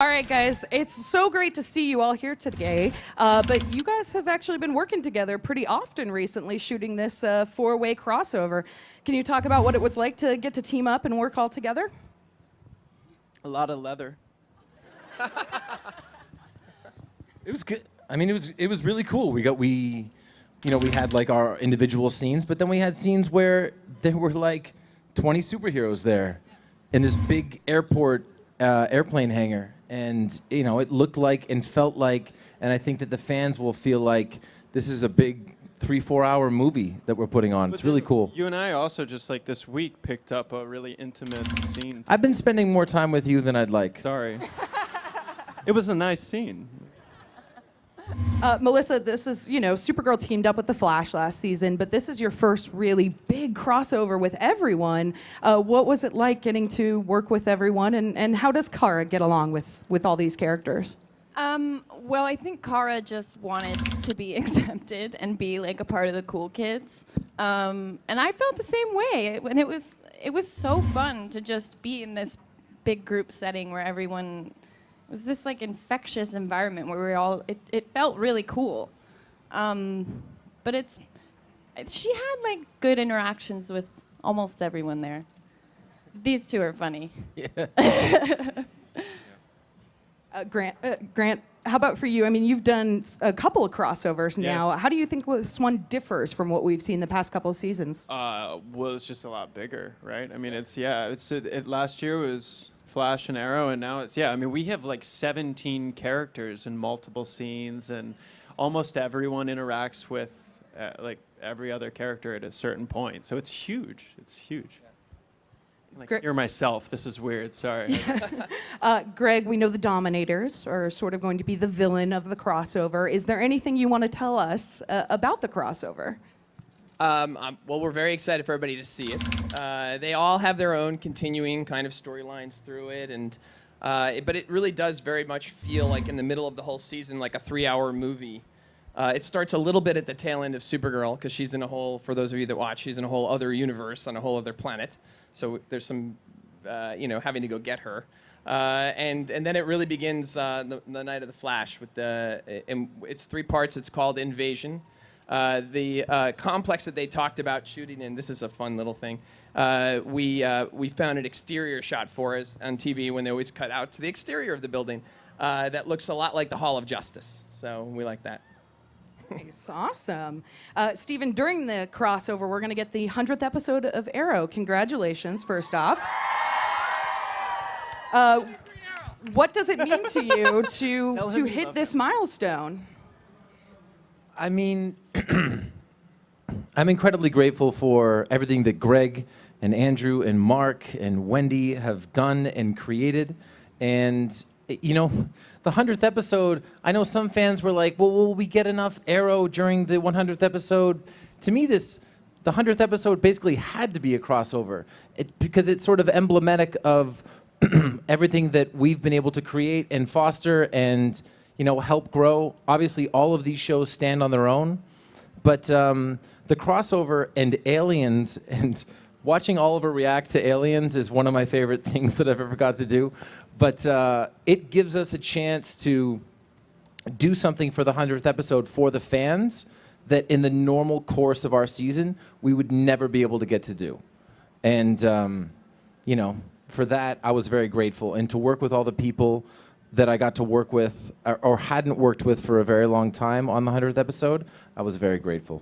All right, guys, it's so great to see you all here today. But you guys have actually been working together pretty often recently, shooting this four-way crossover. Can you talk about what it was like to get to team up and work all together? A lot of leather. It was good. I mean, it was really cool. We had like our individual scenes, but then we had scenes where there were like 20 superheroes there in this big airplane hangar. And, it looked like and felt like, and I think that the fans will feel like this is a big 3-4 hour movie that we're putting on. It's really cool. You and I also just like this week picked up a really intimate scene. I've been spending more time with you than I'd like. Sorry. It was a nice scene. Melissa, this is, Supergirl teamed up with The Flash last season, but this is your first really big crossover with everyone. What was it like getting to work with everyone, and how does Kara get along with all these characters? Well, I think Kara just wanted to be accepted and be like a part of the cool kids. And I felt the same way. And it was so fun to just be in this big group setting where everyone... It was this like infectious environment where we all, it felt really cool. But she had like good interactions with almost everyone there. These two are funny. Yeah. Grant, how about for you? I mean, you've done a couple of crossovers now. Yeah. How do you think this one differs from what we've seen the past couple of seasons? Well, it's just a lot bigger, right? I mean, last year was Flash and Arrow, and now we have like 17 characters in multiple scenes, and almost everyone interacts with like every other character at a certain point. So it's huge. It's huge. Like, hear myself. This is weird. Sorry. Greg, we know the Dominators are sort of going to be the villain of the crossover. Is there anything you want to tell us about the crossover? Well, we're very excited for everybody to see it. They all have their own continuing kind of storylines through it, but it really does very much feel like in the middle of the whole season, like a 3-hour movie. It starts a little bit at the tail end of Supergirl, because she's in for those of you that watch, she's in a whole other universe on a whole other planet. So there's some, having to go get her. And then it really begins the night of the Flash with it's 3 parts. It's called Invasion. The complex that they talked about shooting in, this is a fun little thing. We found an exterior shot for us on TV when they always cut out to the exterior of the building that looks a lot like the Hall of Justice. So we like that. Nice, awesome. Stephen, during the crossover, we're going to get the 100th episode of Arrow. Congratulations, first off. What does it mean to you to hit this milestone? I mean, I'm incredibly grateful for everything that Greg and Andrew and Mark and Wendy have done and created. And, the 100th episode, I know some fans were like, well, will we get enough Arrow during the 100th episode? To me, the 100th episode basically had to be a crossover because it's sort of emblematic of everything that we've been able to create and foster and help grow. Obviously, all of these shows stand on their own, but the crossover and Aliens and watching Oliver react to Aliens is one of my favorite things that I've ever got to do. But it gives us a chance to do something for the 100th episode for the fans that in the normal course of our season, we would never be able to get to do. And, for that, I was very grateful. And to work with all the people that I got to work with or hadn't worked with for a very long time on the 100th episode, I was very grateful.